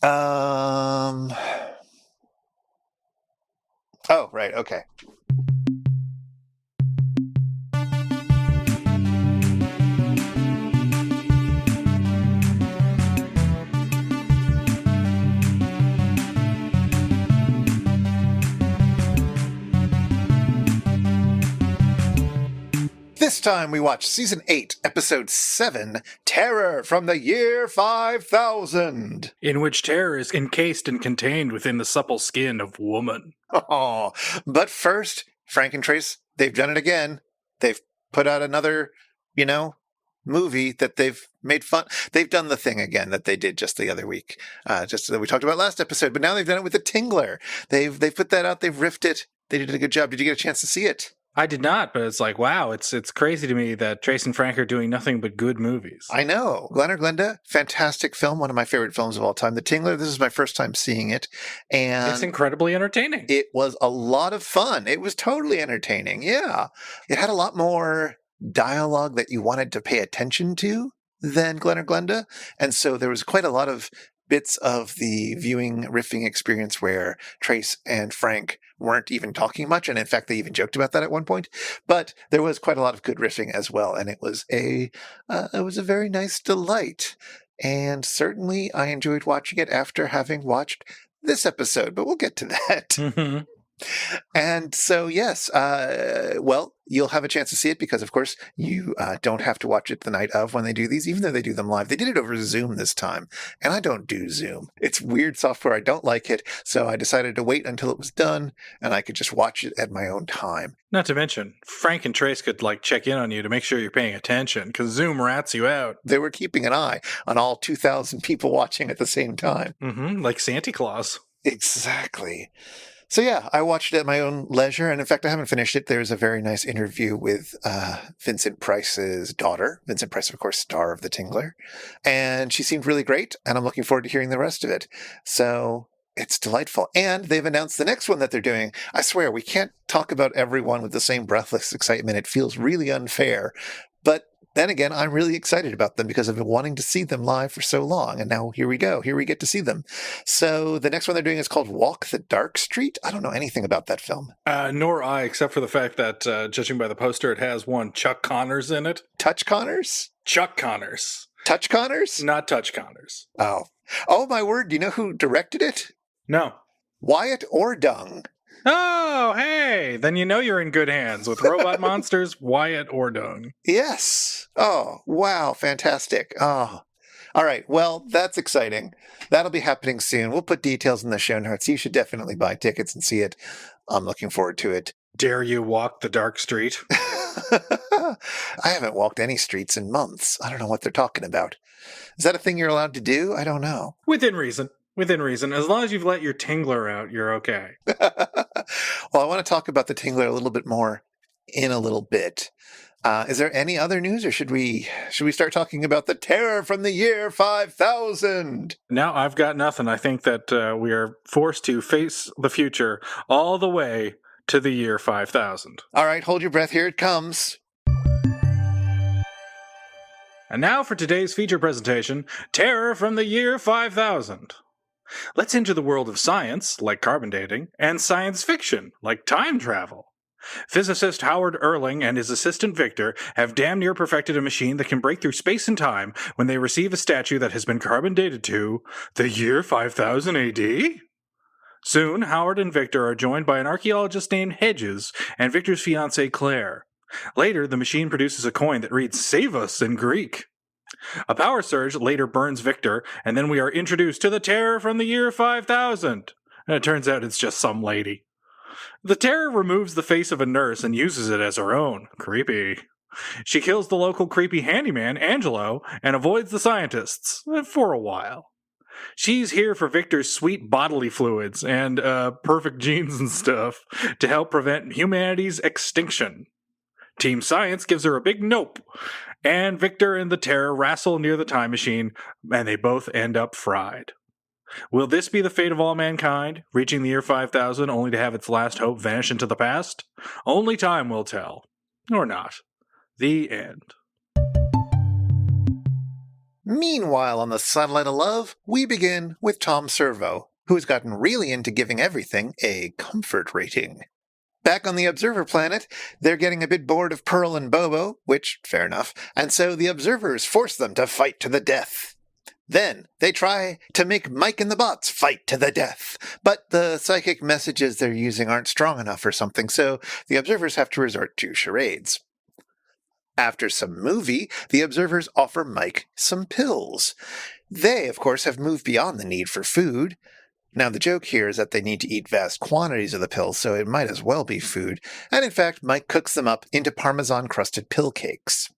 Um. Oh, right. Okay. This time we watch Season 8, Episode 7, Terror from the Year 5000. In which terror is encased and contained within the supple skin of woman. Oh, but first, Frank and Trace, they've done it again. They've put out another, movie that they've made fun. They've done the thing again that they did just the other week, just that we talked about last episode, but now they've done it with the Tingler. They've put that out, they've riffed it. They did a good job. Did you get a chance to see it? I did not, but it's like, wow, it's crazy to me that Trace and Frank are doing nothing but good movies. I know. Glenn or Glenda, fantastic film, one of my favorite films of all time. The Tingler, this is my first time seeing it. And it's incredibly entertaining. It was a lot of fun. It was totally entertaining, yeah. It had a lot more dialogue that you wanted to pay attention to than Glenn or Glenda. And so there was quite a lot of bits of the viewing riffing experience where Trace and Frank weren't even talking much, and in fact they even joked about that at one point. But there was quite a lot of good riffing as well, and it was a very nice delight. And certainly I enjoyed watching it after having watched this episode, but we'll get to that. Mm-hmm. And so, yes, well, you'll have a chance to see it because, of course, you don't have to watch it the night of when they do these, even though they do them live. They did it over Zoom this time, and I don't do Zoom. It's weird software. I don't like it, so I decided to wait until it was done, and I could just watch it at my own time. Not to mention, Frank and Trace could, check in on you to make sure you're paying attention, because Zoom rats you out. They were keeping an eye on all 2,000 people watching at the same time. Mm-hmm, like Santa Claus. Exactly. So yeah, I watched it at my own leisure, and in fact, I haven't finished it. There's a very nice interview with Vincent Price's daughter. Vincent Price, of course, star of The Tingler. And she seemed really great, and I'm looking forward to hearing the rest of it. So it's delightful. And they've announced the next one that they're doing. I swear, we can't talk about everyone with the same breathless excitement. It feels really unfair. But then again, I'm really excited about them because I've been wanting to see them live for so long. And now here we go. Here we get to see them. So the next one they're doing is called Walk the Dark Street. I don't know anything about that film. Nor I, except for the fact that, judging by the poster, it has one Chuck Connors in it. Touch Connors? Chuck Connors. Touch Connors? Not Touch Connors. Oh. Oh, my word. Do you know who directed it? No. Wyatt Ordung. Oh, hey, then you know you're in good hands with Robot Monsters, Wyatt Ordung. Yes. Oh, wow. Fantastic. Oh, all right. Well, that's exciting. That'll be happening soon. We'll put details in the show notes. You should definitely buy tickets and see it. I'm looking forward to it. Dare you walk the dark street? I haven't walked any streets in months. I don't know what they're talking about. Is that a thing you're allowed to do? I don't know. Within reason. Within reason. As long as you've let your Tingler out, you're okay. Well, I want to talk about the Tingler a little bit more in a little bit. Is there any other news, or should we start talking about the terror from the year 5000? Now I've got nothing. I think that we are forced to face the future all the way to the year 5000. All right, hold your breath. Here it comes. And now for today's feature presentation, Terror from the Year 5000. Let's enter the world of science, like carbon dating, and science fiction, like time travel. Physicist Howard Erling and his assistant Victor have damn near perfected a machine that can break through space and time when they receive a statue that has been carbon dated to the year 5000 AD. Soon, Howard and Victor are joined by an archaeologist named Hedges and Victor's fiancée Claire. Later, the machine produces a coin that reads "Save us" in Greek. A power surge later burns Victor, and then we are introduced to the terror from the year 5000. And it turns out it's just some lady. The terror removes the face of a nurse and uses it as her own. Creepy. She kills the local creepy handyman, Angelo, and avoids the scientists, for a while. She's here for Victor's sweet bodily fluids and perfect genes and stuff to help prevent humanity's extinction. Team Science gives her a big nope, and Victor and the Terror wrestle near the time machine, and they both end up fried. Will this be the fate of all mankind, reaching the year 5000 only to have its last hope vanish into the past? Only time will tell. Or not. The end. Meanwhile, on the satellite of love, we begin with Tom Servo, who has gotten really into giving everything a comfort rating. Back on the Observer planet, they're getting a bit bored of Pearl and Bobo, which, fair enough, and so the Observers force them to fight to the death. Then they try to make Mike and the bots fight to the death, but the psychic messages they're using aren't strong enough or something, so the Observers have to resort to charades. After some movie, the Observers offer Mike some pills. They, of course, have moved beyond the need for food. Now, the joke here is that they need to eat vast quantities of the pills, so it might as well be food. And in fact, Mike cooks them up into Parmesan-crusted pill cakes.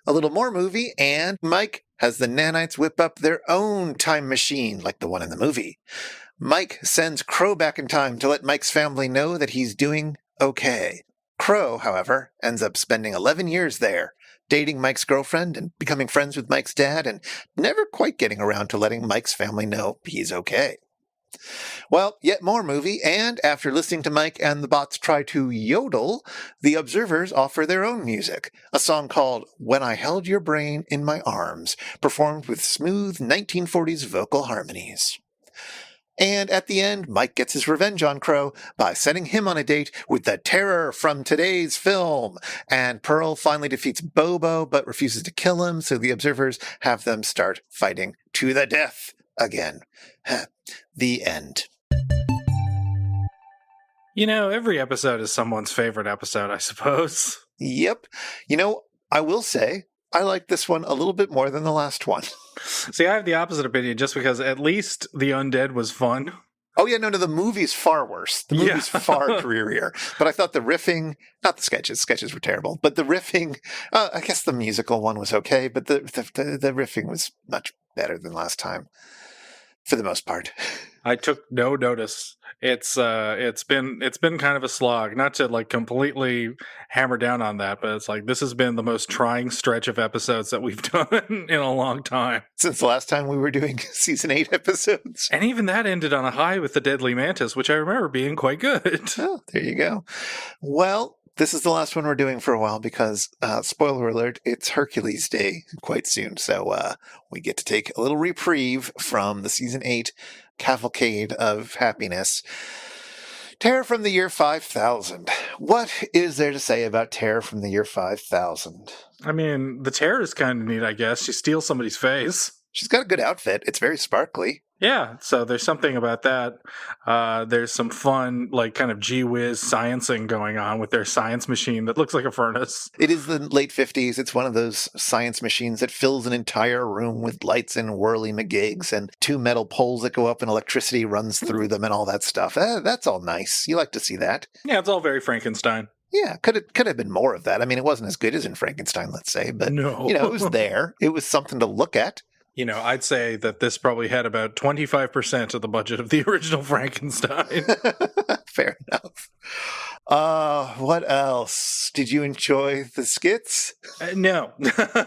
A little more movie, and Mike has the nanites whip up their own time machine, like the one in the movie. Mike sends Crow back in time to let Mike's family know that he's doing okay. Crow, however, ends up spending 11 years there, dating Mike's girlfriend and becoming friends with Mike's dad, and never quite getting around to letting Mike's family know he's okay. Well, yet more movie, and after listening to Mike and the bots try to yodel, the Observers offer their own music, a song called When I Held Your Brain in My Arms, performed with smooth 1940s vocal harmonies. And at the end, Mike gets his revenge on Crow by sending him on a date with the terror from today's film. And Pearl finally defeats Bobo, but refuses to kill him, so the Observers have them start fighting to the death again. The end. You know, every episode is someone's favorite episode, I suppose. Yep. You know, I will say, I like this one a little bit more than the last one. See, I have the opposite opinion just because at least the undead was fun. Oh, yeah, no, the movie's far worse. The movie's far drearier. But I thought the riffing, not the sketches were terrible, but the riffing, I guess the musical one was okay, but the riffing was much better than last time, for the most part. I took no notice. It's been kind of a slog. Not to like completely hammer down on that, but it's like this has been the most trying stretch of episodes that we've done in a long time. Since the last time we were doing season 8 episodes. And even that ended on a high with the Deadly Mantis, which I remember being quite good. Oh, there you go. Well, this is the last one we're doing for a while because, spoiler alert, it's Hercules Day quite soon. So we get to take a little reprieve from the season 8 cavalcade of happiness. Terror from the year 5000. What is there to say about Terror from the year 5000? I mean, the terror is kind of neat, I guess. She steals somebody's face. She's got a good outfit. It's very sparkly. Yeah, so there's something about that. There's some fun, like, kind of gee-whiz sciencing going on with their science machine that looks like a furnace. It is the late 50s. It's one of those science machines that fills an entire room with lights and whirly McGigs and 2 metal poles that go up and electricity runs through them and all that stuff. That's all nice. You like to see that. Yeah, it's all very Frankenstein. Yeah, could have been more of that. I mean, it wasn't as good as in Frankenstein, let's say, but no. It was there. It was something to look at. You know, I'd say that this probably had about 25% of the budget of the original Frankenstein. Fair enough. What else? Did you enjoy the skits? No.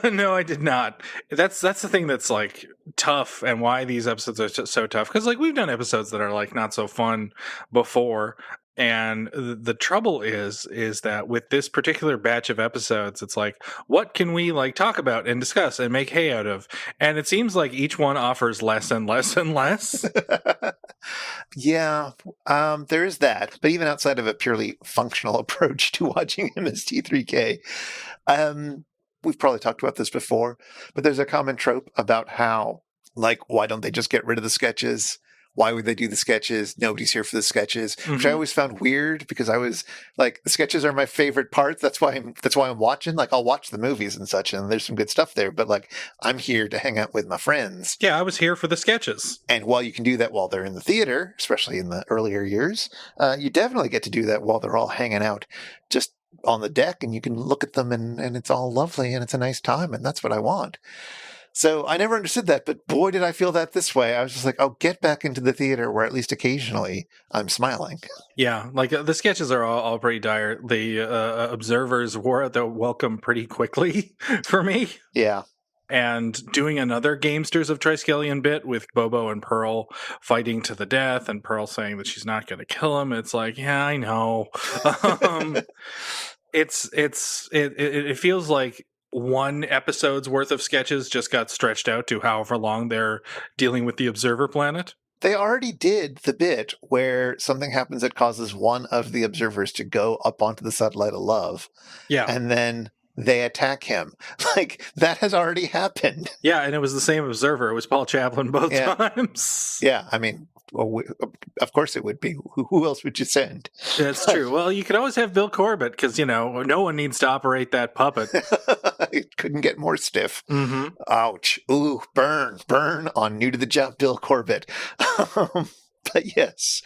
No, I did not. That's the thing that's like tough and why these episodes are so tough. Because like we've done episodes that are like not so fun before. And the trouble is that with this particular batch of episodes, it's like, what can we like talk about and discuss and make hay out of? And it seems like each one offers less and less and less. Yeah, there is that. But even outside of a purely functional approach to watching MST3K, we've probably talked about this before, but there's a common trope about how, like, why don't they just get rid of the sketches? Why would they do the sketches? Nobody's here for the sketches, which I always found weird because I was like, the sketches are my favorite part. That's why I'm watching. Like, I'll watch the movies and such, and there's some good stuff there. But like, I'm here to hang out with my friends. Yeah, I was here for the sketches. And while you can do that while they're in the theater, especially in the earlier years, you definitely get to do that while they're all hanging out just on the deck, and you can look at them, and it's all lovely, and it's a nice time, and that's what I want. So I never understood that, but boy, did I feel that this way. I was just like, oh, get back into the theater where at least occasionally I'm smiling. Yeah, like the sketches are all pretty dire. The observers wore out their welcome pretty quickly for me. Yeah. And doing another Gamesters of Triskelion bit with Bobo and Pearl fighting to the death and Pearl saying that she's not going to kill him. It's like, yeah, I know. It feels like one episode's worth of sketches just got stretched out to however long they're dealing with the Observer Planet. They already did the bit where something happens that causes one of the observers to go up onto the satellite of love. Yeah. And then they attack him. Like, that has already happened. Yeah, and it was the same observer. It was Paul Chaplin both times. Yeah, I mean, well, of course it would be. Who else would you send? That's true. Well, you could always have Bill Corbett because, no one needs to operate that puppet. It couldn't get more stiff. Mm-hmm. Ouch. Ooh, burn on new to the job Bill Corbett. But yes,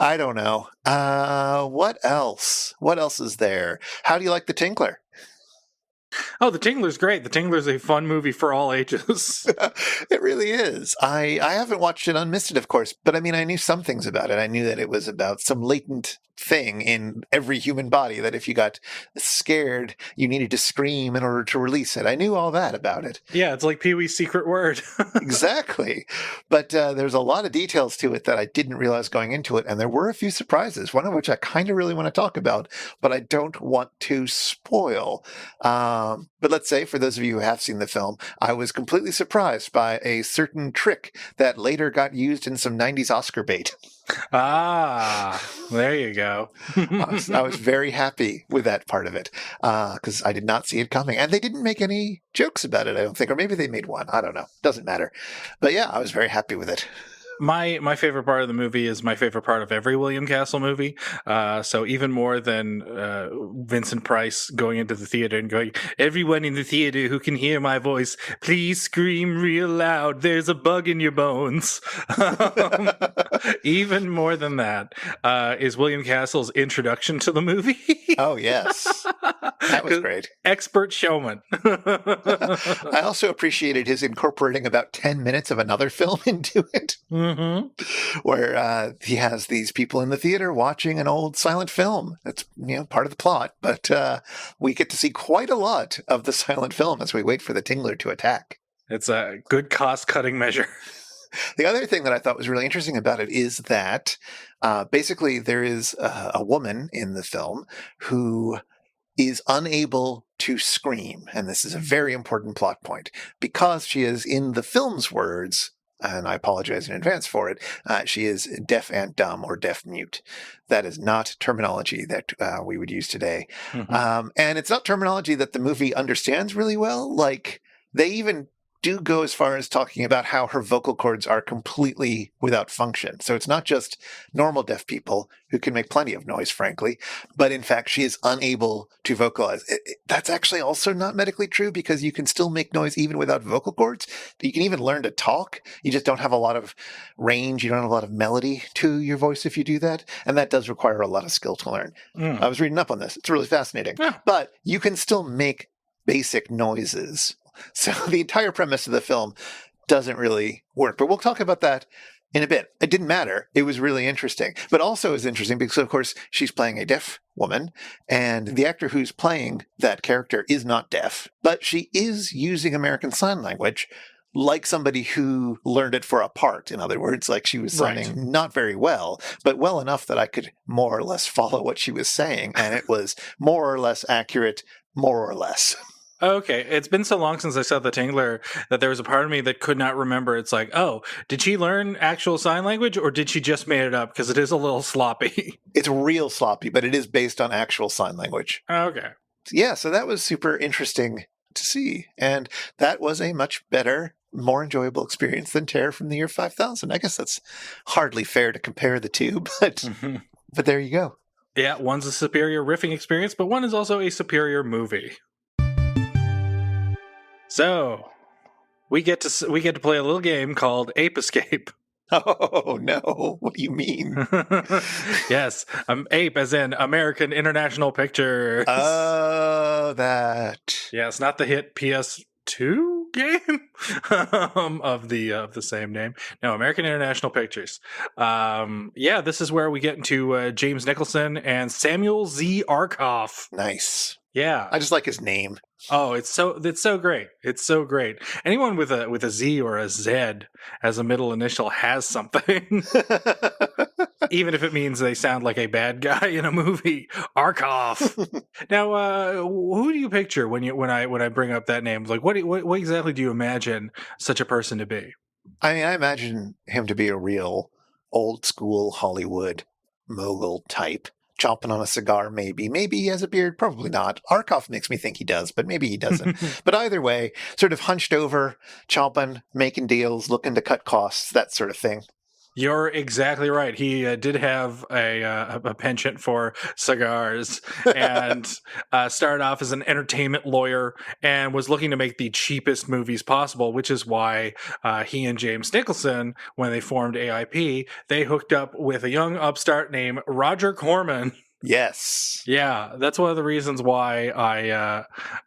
I don't know. What else? What else is there? How do you like the Tingler? Oh, The Tingler's great. The Tingler's a fun movie for all ages. It really is. I haven't watched it unmisted, of course, but I mean, I knew some things about it. I knew that it was about some latent thing in every human body that if you got scared, you needed to scream in order to release it. I knew all that about it. Yeah, it's like Pee-wee's secret word. Exactly. But there's a lot of details to it that I didn't realize going into it, and there were a few surprises, one of which I kind of really want to talk about, but I don't want to spoil. But let's say, for those of you who have seen the film, I was completely surprised by a certain trick that later got used in some 90s Oscar bait. Ah, there you go. I was very happy with that part of it because I did not see it coming. And they didn't make any jokes about it, I don't think. Or maybe they made one. I don't know. Doesn't matter. But yeah, I was very happy with it. My favorite part of the movie is my favorite part of every William Castle movie. So even more than Vincent Price going into the theater and going, "Everyone in the theater who can hear my voice, please scream real loud. There's a bug in your bones." Even more than that is William Castle's introduction to the movie. Oh, yes. That was great. Expert showman. I also appreciated his incorporating about 10 minutes of another film into it. Mm-hmm. Where he has these people in the theater watching an old silent film. That's part of the plot, but we get to see quite a lot of the silent film as we wait for the Tingler to attack. It's a good cost-cutting measure. The other thing that I thought was really interesting about it is that basically there is a woman in the film who is unable to scream, and this is a very important plot point, because she is, in the film's words, and I apologize in advance for it, she is deaf and dumb, or deaf mute. That is not terminology that we would use today. Mm-hmm. And it's not terminology that the movie understands really well. Like, they even do go as far as talking about how her vocal cords are completely without function. So it's not just normal deaf people who can make plenty of noise, frankly, but in fact, she is unable to vocalize. That's actually also not medically true, because you can still make noise even without vocal cords. You can even learn to talk. You just don't have a lot of range. You don't have a lot of melody to your voice if you do that. And that does require a lot of skill to learn. I was reading up on this. It's really fascinating. Yeah. But you can still make basic noises. So the entire premise of the film doesn't really work. But we'll talk about that in a bit. It didn't matter. It was really interesting. But also is interesting because, of course, she's playing a deaf woman. And the actor who's playing that character is not deaf. But she is using American Sign Language like somebody who learned it for a part. In other words, like she was signing not very well, but well enough that I could more or less follow what she was saying. And it was more or less accurate, more or less. Okay, it's been so long since I saw The Tingler that there was a part of me that could not remember. It's like, oh, did she learn actual sign language, or did she just made it up? Because it is a little sloppy. It's real sloppy, but it is based on actual sign language. Okay. Yeah, so that was super interesting to see. And that was a much better, more enjoyable experience than Terror from the Year 5000. I guess that's hardly fair to compare the two, but there you go. Yeah, one's a superior riffing experience, but one is also a superior movie. So, we get to play a little game called Ape Escape. Oh, no. What do you mean? Yes, Ape as in American International Pictures. Oh, that. Yes, not the hit PS2 game of the same name. No, American International Pictures. Yeah, this is where we get into James Nicholson and Samuel Z. Arkoff. Nice. Yeah, I just like his name. Oh, it's so great. It's so great. Anyone with a Z or a Z as a middle initial has something. Even if it means they sound like a bad guy in a movie. Arkoff. Now, who do you picture when I bring up that name? Like, what exactly do you imagine such a person to be? I mean, I imagine him to be a real old school Hollywood mogul type, chomping on a cigar, maybe. Maybe he has a beard, probably not. Arkoff makes me think he does, but maybe he doesn't. But either way, sort of hunched over, chomping, making deals, looking to cut costs, that sort of thing. You're exactly right. He did have a penchant for cigars and started off as an entertainment lawyer and was looking to make the cheapest movies possible, which is why he and James Nicholson, when they formed AIP, they hooked up with a young upstart named Roger Corman. Yes. Yeah, that's one of the reasons why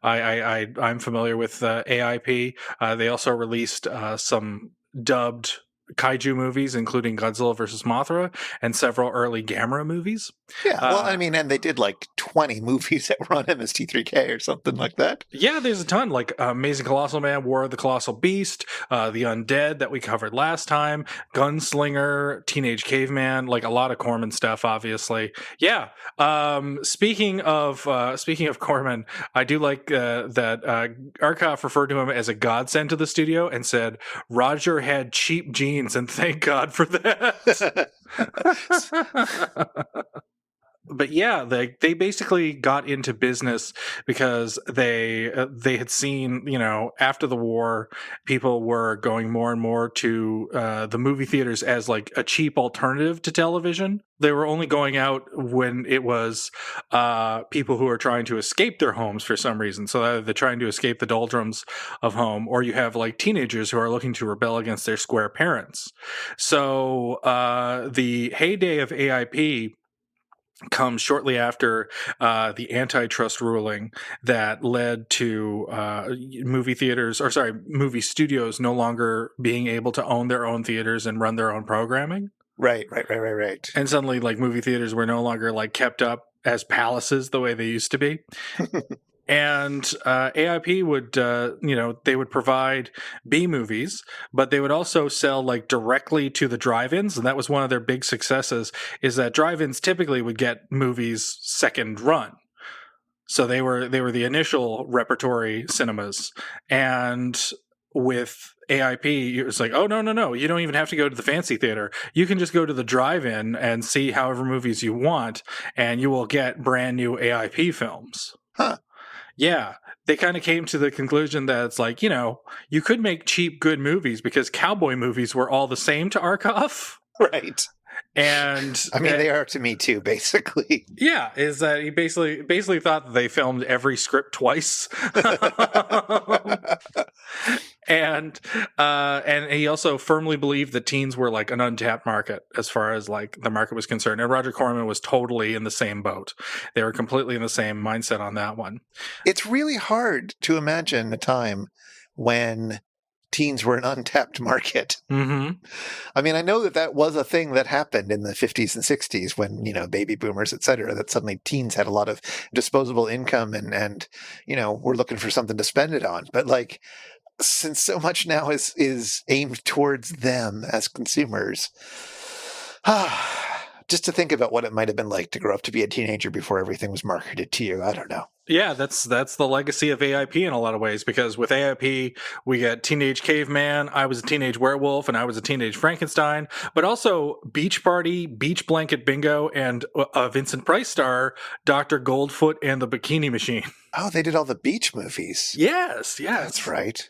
I'm familiar with AIP. They also released some dubbed kaiju movies, including Godzilla vs. Mothra and several early Gamera movies. Yeah, well, I mean, and they did like 20 movies that were on MST3K or something like that. Yeah, there's a ton, like Amazing Colossal Man, War of the Colossal Beast, The Undead that we covered last time, Gunslinger, Teenage Caveman, like a lot of Corman stuff, obviously. Yeah. Speaking of Corman, I do like that Arkoff referred to him as a godsend to the studio and said Roger had cheap jeans, and thank God for that. But yeah, they basically got into business because they had seen, after the war, people were going more and more to the movie theaters as like a cheap alternative to television. They were only going out when it was people who are trying to escape their homes for some reason. So either they're trying to escape the doldrums of home, or you have like teenagers who are looking to rebel against their square parents. So the heyday of AIP comes shortly after the antitrust ruling that led to movie studios no longer being able to own their own theaters and run their own programming. Right. And suddenly, like, movie theaters were no longer like kept up as palaces the way they used to be. And AIP would, they would provide B movies, but they would also sell like directly to the drive-ins, and that was one of their big successes. Is that drive-ins typically would get movies second run, so they were the initial repertory cinemas, and with AIP, it was like, oh no, you don't even have to go to the fancy theater. You can just go to the drive-in and see however movies you want, and you will get brand new AIP films. Huh. Yeah, they kind of came to the conclusion that it's like, you could make cheap, good movies because cowboy movies were all the same to Arkoff. Right. And I mean, they are to me too, basically. Yeah, is that he basically thought that they filmed every script twice. And he also firmly believed that teens were like an untapped market as far as like the market was concerned. And Roger Corman was totally in the same boat. They were completely in the same mindset on that one. It's really hard to imagine a time when teens were an untapped market. Mm-hmm. I mean, I know that was a thing that happened in the 50s and 60s when, baby boomers, et cetera, that suddenly teens had a lot of disposable income and were looking for something to spend it on. But like, since so much now is aimed towards them as consumers, just to think about what it might have been like to grow up to be a teenager before everything was marketed to you. I don't know. Yeah, that's the legacy of AIP in a lot of ways, because with AIP, we get Teenage Caveman, I Was a Teenage Werewolf, and I Was a Teenage Frankenstein, but also Beach Party, Beach Blanket Bingo, and a Vincent Price star, Dr. Goldfoot and the Bikini Machine. Oh, they did all the beach movies. Yes. That's right.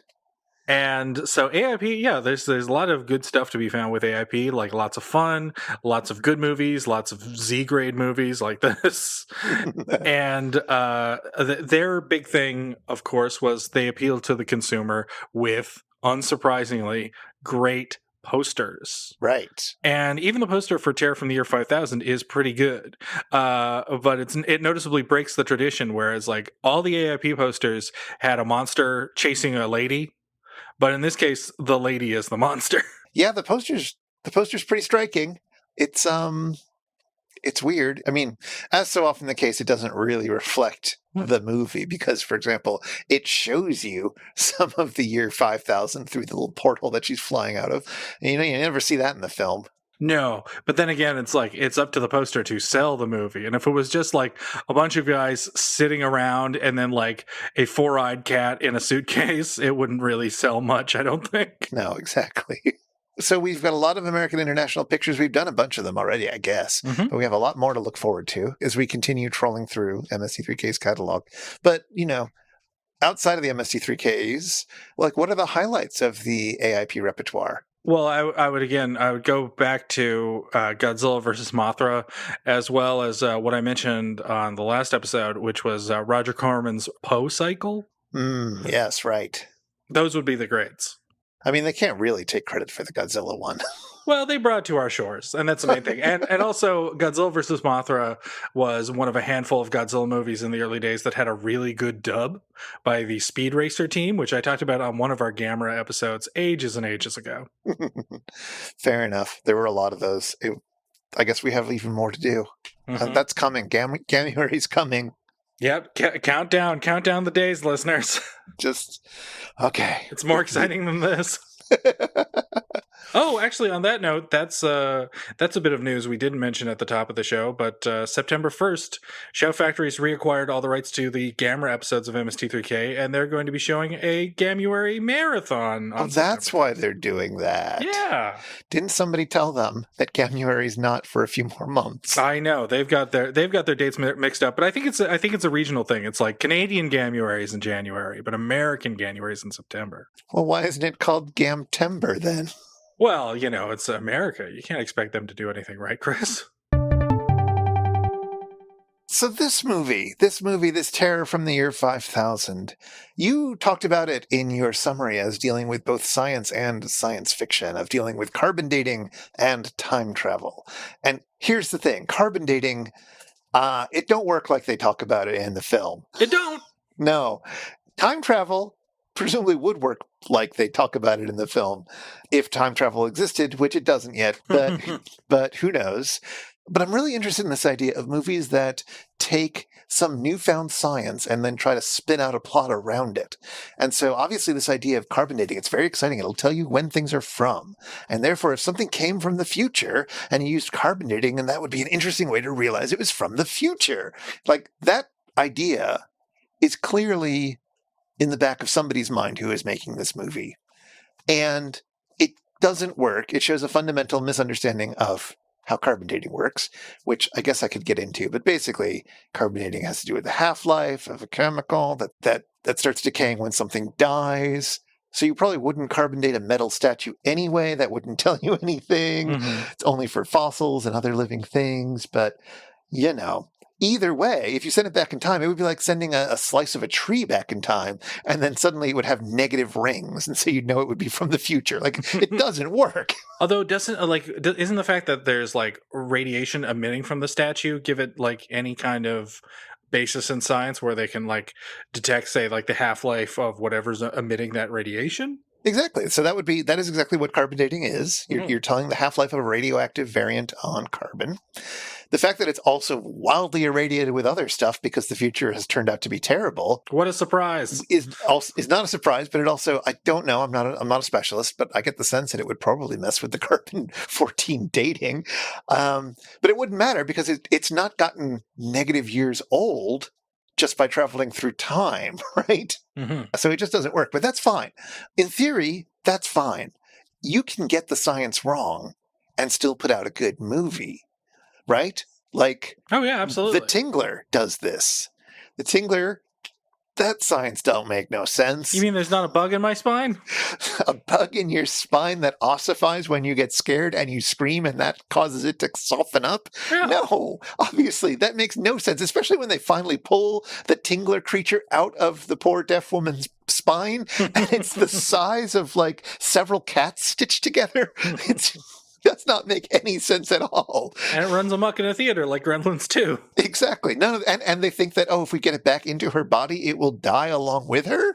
And so AIP, yeah, there's a lot of good stuff to be found with AIP, like lots of fun, lots of good movies, lots of Z-grade movies like this. And their big thing, of course, was they appealed to the consumer with, unsurprisingly, great posters. Right. And even the poster for Terror from the Year 5000 is pretty good. But it noticeably breaks the tradition, whereas like all the AIP posters had a monster chasing a lady. But in this case, the lady is the monster. Yeah, the poster's pretty striking. It's weird. I mean, as so often the case, it doesn't really reflect the movie because, for example, it shows you some of the year 5000 through the little portal that she's flying out of. And, you never see that in the film. No, but then again, it's like it's up to the poster to sell the movie. And if it was just like a bunch of guys sitting around and then like a four-eyed cat in a suitcase, it wouldn't really sell much, I don't think. No, exactly. So we've got a lot of American International Pictures. We've done a bunch of them already, I guess. Mhm. But we have a lot more to look forward to as we continue trolling through MST3K's catalog. But, outside of the MST3Ks, like, what are the highlights of the AIP repertoire? Well, I would go back to Godzilla versus Mothra, as well as what I mentioned on the last episode, which was Roger Corman's Poe cycle. Yes, right. Those would be the greats. I mean, they can't really take credit for the Godzilla one. Well, they brought it to our shores, and that's the main thing. And also, Godzilla vs. Mothra was one of a handful of Godzilla movies in the early days that had a really good dub by the Speed Racer team, which I talked about on one of our Gamera episodes ages and ages ago. Fair enough. There were a lot of those. I guess we have even more to do. Mhm. That's coming. January's coming. Yep. Count down the days, listeners. Just, okay. It's more exciting than this. Oh, actually, on that note, that's a bit of news we didn't mention at the top of the show, but September 1st, Shout Factory's reacquired all the rights to the Gamera episodes of MST3K, and they're going to be showing a Gamuary marathon. Oh, that's why they're doing that. Yeah. Didn't somebody tell them that January's not for a few more months? I know they've got their dates mixed up, but I think it's a regional thing. It's like Canadian Gamuary is in January, but American Ganuary is in September. Well, why isn't it called Gamtember then? Well, it's America. You can't expect them to do anything, right, Chris? So this movie, this Terror from the Year 5000, you talked about it in your summary as dealing with both science and science fiction, of dealing with carbon dating and time travel. And here's the thing, carbon dating, it don't work like they talk about it in the film. It don't. No. Time travel presumably would work like they talk about it in the film if time travel existed, which it doesn't yet, but who knows. But I'm really interested in this idea of movies that take some newfound science and then try to spin out a plot around it. And so obviously this idea of carbon dating, it's very exciting. It'll tell you when things are from. And therefore, if something came from the future and you used carbon dating, then that would be an interesting way to realize it was from the future. Like, that idea is clearly in the back of somebody's mind who is making this movie. And it doesn't work. It shows a fundamental misunderstanding of how carbon dating works, which I guess I could get into. But basically, carbon dating has to do with the half-life of a chemical that starts decaying when something dies. So you probably wouldn't carbon date a metal statue anyway. That wouldn't tell you anything. Mm-hmm. It's only for fossils and other living things. But, either way, if you send it back in time, it would be like sending a slice of a tree back in time, and then suddenly it would have negative rings, and so you'd know it would be from the future. Like, it doesn't work. Although, isn't the fact that there's like radiation emitting from the statue give it like any kind of basis in science where they can like detect, say, like the half-life of whatever's emitting that radiation? Exactly. So that is exactly what carbon dating is. You're telling the half-life of a radioactive variant on carbon. The fact that it's also wildly irradiated with other stuff because the future has turned out to be terrible. What a surprise. Is not a surprise, but it also, I don't know, I'm not a specialist, but I get the sense that it would probably mess with the carbon-14 dating. But it wouldn't matter because it's not gotten negative years old just by traveling through time, right? Mm-hmm. So it just doesn't work, but that's fine. In theory, that's fine. You can get the science wrong and still put out a good movie, right? Like, oh yeah, absolutely. The Tingler does this. The Tingler, that science don't make no sense. You mean there's not a bug in my spine? A bug in your spine that ossifies when you get scared and you scream and that causes it to soften up? Yeah. No, obviously that makes no sense, especially when they finally pull the Tingler creature out of the poor deaf woman's spine and it's the size of like several cats stitched together. It does not make any sense at all. And it runs amok in a theater like Gremlins 2. Exactly. And they think that, if we get it back into her body, it will die along with her.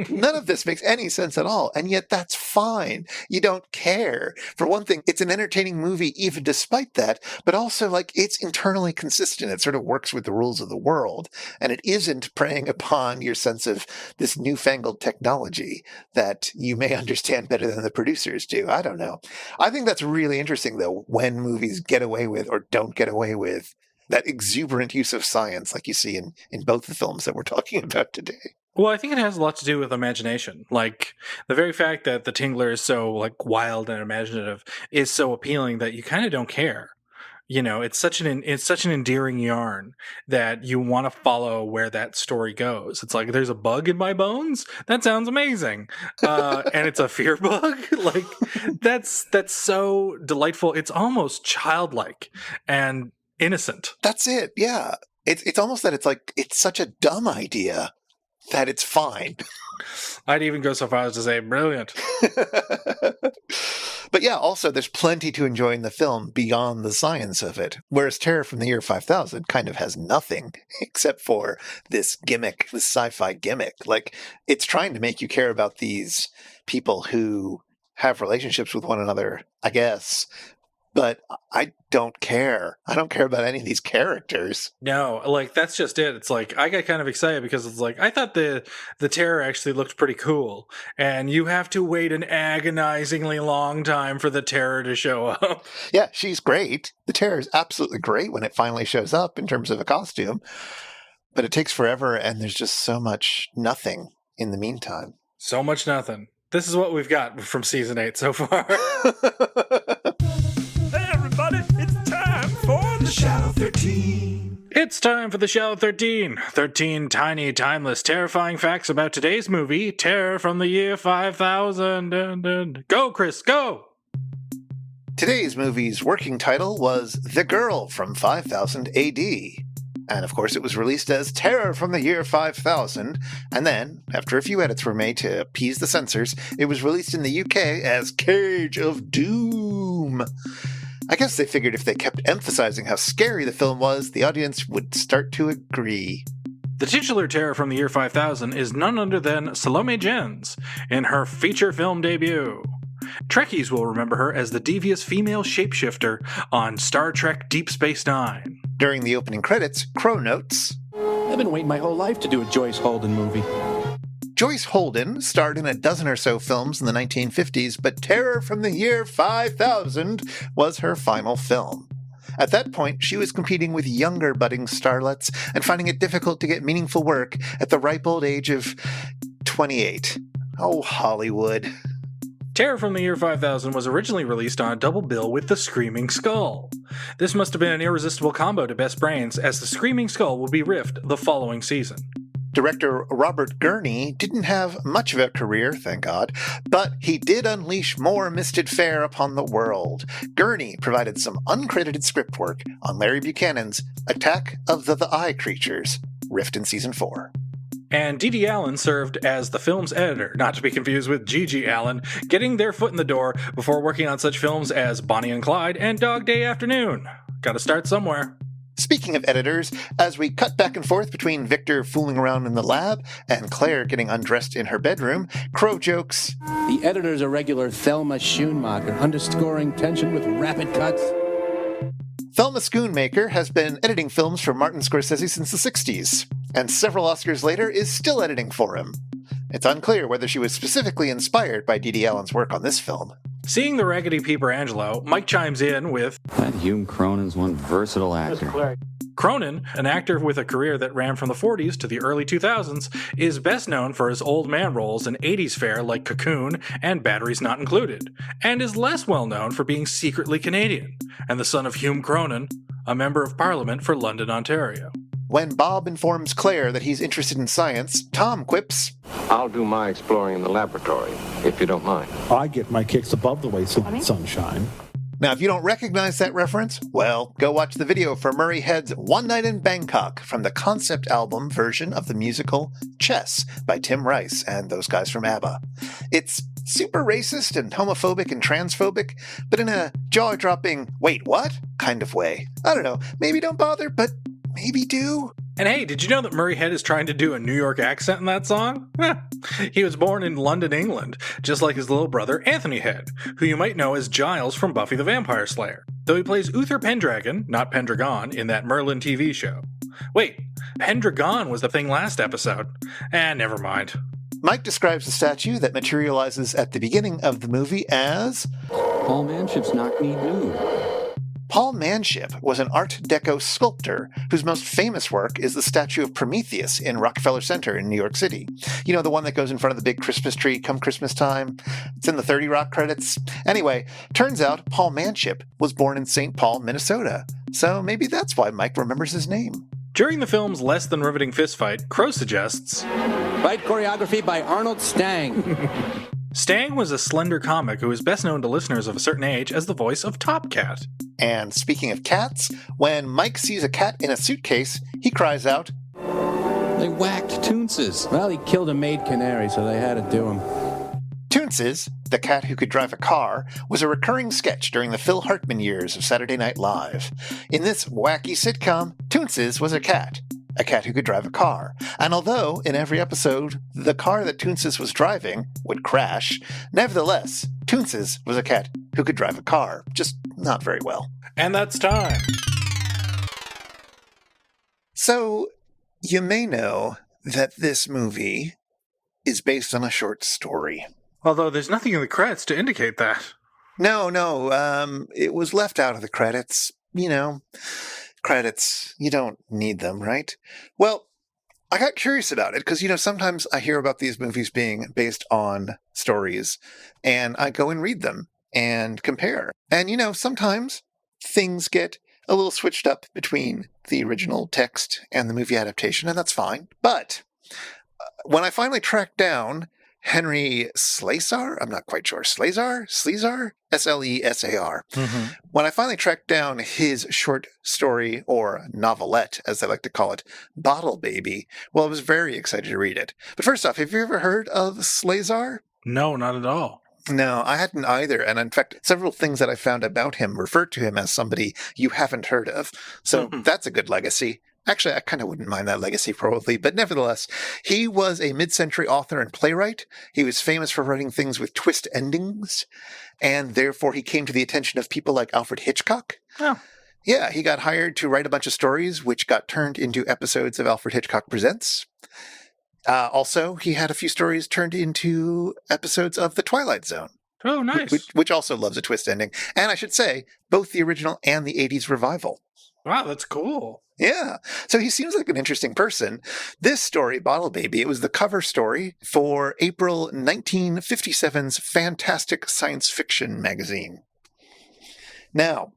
None of this makes any sense at all. And yet that's fine. You don't care. For one thing, it's an entertaining movie even despite that, but also like it's internally consistent. It sort of works with the rules of the world. And it isn't preying upon your sense of this newfangled technology that you may understand better than the producers do. I don't know. I think that's really really interesting, though, when movies get away with or don't get away with that exuberant use of science like you see in both the films that we're talking about today. Well, I think it has a lot to do with imagination. Like, the very fact that the Tingler is so, like, wild and imaginative is so appealing that you kind of don't care. You know, it's such an endearing yarn that you want to follow where that story goes. It's like, there's a bug in my bones? That sounds amazing. And it's a fear bug? Like, that's so delightful. It's almost childlike and innocent. That's it, yeah. It's almost that it's like, it's such a dumb idea that it's fine. I'd even go so far as to say brilliant. But yeah, also there's plenty to enjoy in the film beyond the science of it. Whereas Terror from the Year 5000 kind of has nothing except for this gimmick, this sci-fi gimmick. Like, it's trying to make you care about these people who have relationships with one another, I guess. But I don't care. I don't care about any of these characters. No, like, that's just it. It's like, I got kind of excited because it's like, I thought the Terror actually looked pretty cool. And you have to wait an agonizingly long time for the Terror to show up. Yeah, she's great. The Terror is absolutely great when it finally shows up in terms of a costume. But it takes forever, and there's just so much nothing in the meantime. So much nothing. This is what we've got from season 8 so far. It's time for the Shadow 13. It's time for the Shadow 13. 13 tiny, timeless, terrifying facts about today's movie, Terror from the Year 5000. Go, Chris, go! Today's movie's working title was The Girl from 5000 AD. And of course, it was released as Terror from the Year 5000. And then, after a few edits were made to appease the censors, it was released in the UK as Cage of Doom. I guess they figured if they kept emphasizing how scary the film was, the audience would start to agree. The titular Terror from the Year 5000 is none other than Salome Jens in her feature film debut. Trekkies will remember her as the devious female shapeshifter on Star Trek Deep Space Nine. During the opening credits, Crow notes, I've been waiting my whole life to do a Joyce Holden movie. Joyce Holden starred in a dozen or so films in the 1950s, but Terror from the Year 5000 was her final film. At that point, she was competing with younger budding starlets and finding it difficult to get meaningful work at the ripe old age of 28. Oh, Hollywood. Terror from the Year 5000 was originally released on a double bill with The Screaming Skull. This must have been an irresistible combo to Best Brains, as The Screaming Skull would be riffed the following season. Director Robert Gurney didn't have much of a career, thank God, but he did unleash more misted fare upon the world. Gurney provided some uncredited script work on Larry Buchanan's Attack of the Eye Creatures, riffed in Season 4. And D.D. Allen served as the film's editor, not to be confused with G.G. Allen, getting their foot in the door before working on such films as Bonnie and Clyde and Dog Day Afternoon. Gotta start somewhere. Speaking of editors, as we cut back and forth between Victor fooling around in the lab and Claire getting undressed in her bedroom, Crow jokes, The editor's a regular Thelma Schoonmaker, underscoring tension with rapid cuts. Thelma Schoonmaker has been editing films for Martin Scorsese since the 60s, and several Oscars later is still editing for him. It's unclear whether she was specifically inspired by D.D. Allen's work on this film. Seeing the raggedy Peeper Angelo, Mike chimes in with, That Hume Cronin's one versatile actor. Cronin, an actor with a career that ran from the 40s to the early 2000s, is best known for his old man roles in 80s fare like Cocoon and Batteries Not Included, and is less well known for being secretly Canadian, and the son of Hume Cronin, a member of Parliament for London, Ontario. When Bob informs Claire that he's interested in science, Tom quips, I'll do my exploring in the laboratory, if you don't mind. I get my kicks above the waistline, sunshine. Now, if you don't recognize that reference, well, go watch the video for Murray Head's One Night in Bangkok from the concept album version of the musical Chess by Tim Rice and those guys from ABBA. It's super racist and homophobic and transphobic, but in a jaw-dropping, wait, what? kind of way. I don't know, maybe don't bother, but maybe do. And hey, did you know that Murray Head is trying to do a New York accent in that song? He was born in London, England, just like his little brother Anthony Head, who you might know as Giles from Buffy the Vampire Slayer, though he plays Uther Pendragon, not Pendragon, in that Merlin TV show. Wait, Pendragon was the thing last episode. Never mind. Mike describes the statue that materializes at the beginning of the movie as Paul Manship's knock-kneed nude. Paul Manship was an Art Deco sculptor whose most famous work is the statue of Prometheus in Rockefeller Center in New York City. You know, the one that goes in front of the big Christmas tree come Christmas time? It's in the 30 Rock credits. Anyway, turns out Paul Manship was born in St. Paul, Minnesota. So maybe that's why Mike remembers his name. During the film's less than riveting fistfight, Crow suggests, Fight choreography by Arnold Stang. Stang was a slender comic who is best known to listeners of a certain age as the voice of Top Cat. And speaking of cats, when Mike sees a cat in a suitcase, he cries out, They whacked Toonces. Well, he killed a maid canary, so they had to do him. Toonces, the cat who could drive a car, was a recurring sketch during the Phil Hartman years of Saturday Night Live. In this wacky sitcom, Toonces was a cat who could drive a car. And although, in every episode, the car that Toonces was driving would crash, nevertheless, Toonces was a cat who could drive a car, just not very well. And that's time. So, you may know that this movie is based on a short story. Although there's nothing in the credits to indicate that. No, it was left out of the credits. You know, credits, you don't need them, right? Well, I got curious about it because, sometimes I hear about these movies being based on stories and I go and read them and compare. And, sometimes things get a little switched up between the original text and the movie adaptation, and that's fine. But when I finally tracked down Henry Slesar, I'm not quite sure, Slesar? Slesar? S-L-E-S-A-R. Mm-hmm. When I finally tracked down his short story, or novelette, as they like to call it, Bottle Baby, well, I was very excited to read it. But first off, have you ever heard of Slesar? No, not at all. No, I hadn't either. And in fact, several things that I found about him refer to him as somebody you haven't heard of. So that's a good legacy. Actually, I kind of wouldn't mind that legacy probably, but nevertheless, he was a mid-century author and playwright. He was famous for writing things with twist endings, and therefore he came to the attention of people like Alfred Hitchcock. Oh. Yeah, he got hired to write a bunch of stories, which got turned into episodes of Alfred Hitchcock Presents. Also, he had a few stories turned into episodes of The Twilight Zone. Oh, nice. Which also loves a twist ending. And I should say, both the original and the 80s revival. Wow, that's cool. Yeah. So he seems like an interesting person. This story, Bottle Baby, it was the cover story for April 1957's Fantastic Science Fiction magazine. Now,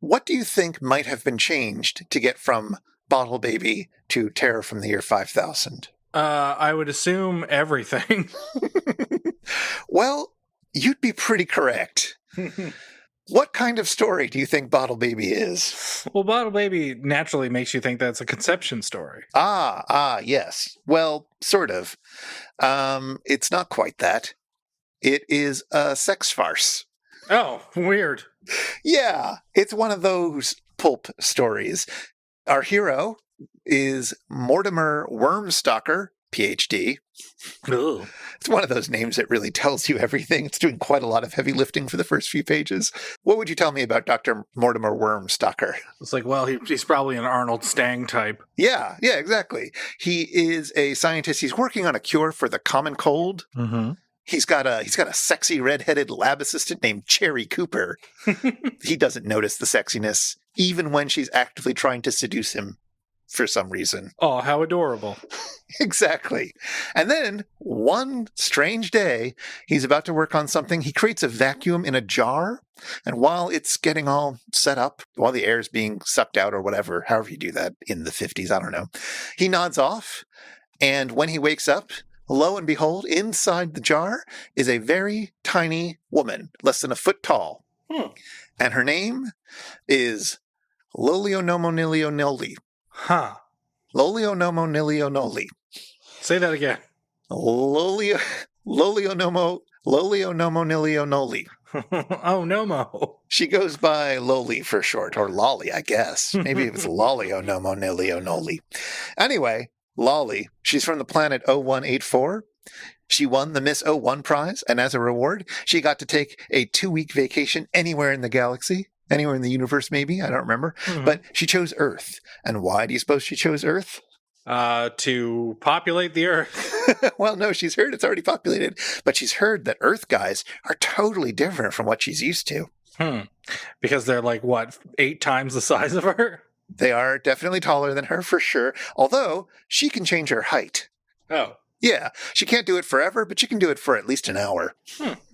what do you think might have been changed to get from Bottle Baby to Terror from the Year 5000? I would assume everything. Well, you'd be pretty correct. What kind of story do you think Bottle Baby is? Well, Bottle Baby naturally makes you think that's a conception story. Yes. Well, sort of. It's not quite that. It is a sex farce. Oh, weird. Yeah, it's one of those pulp stories. Our hero is Mortimer Wormstalker, PhD. Ugh. It's one of those names that really tells you everything. It's doing quite a lot of heavy lifting for the first few pages. What would you tell me about Dr. Mortimer Wormstalker? It's like, well, he's probably an Arnold Stang type. Yeah, exactly. He is a scientist. He's working on a cure for the common cold. Mm-hmm. He's got a sexy redheaded lab assistant named Cherry Cooper. He doesn't notice the sexiness, even when she's actively trying to seduce him for some reason. Oh, how adorable. Exactly. And then, one strange day, he's about to work on something. He creates a vacuum in a jar, and while it's getting all set up, while the air is being sucked out or whatever, however you do that in the 50s, I don't know, he nods off, and when he wakes up, lo and behold, inside the jar is a very tiny woman, less than a foot tall. And her name is Lolionomonilionoli. Huh. Lolionomonilionoli. Say that again. Lolionomonilionoli. Oh, no, Mo. She goes by Loli for short, or Lolly, I guess. Maybe it was Lolionomonilionoli. Anyway, Lolly, she's from the planet 0184. She won the Miss 01 prize, and as a reward, she got to take a 2-week vacation anywhere in the galaxy. Anywhere in the universe, maybe. I don't remember. Mm-hmm. But she chose Earth. And why do you suppose she chose Earth? to populate the Earth. Well, no, she's heard it's already populated, but she's heard that Earth guys are totally different from what she's used to. Because they're like, what, 8 times the size of her? They are definitely taller than her for sure, although she can change her height. Oh. Yeah, she can't do it forever, but she can do it for at least an hour.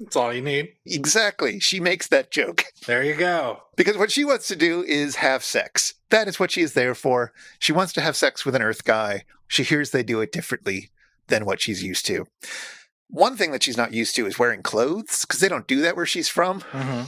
That's all you need. Exactly. She makes that joke. There you go. Because what she wants to do is have sex. That is what she is there for. She wants to have sex with an Earth guy. She hears they do it differently than what she's used to. One thing that she's not used to is wearing clothes, because they don't do that where she's from. Mm-hmm.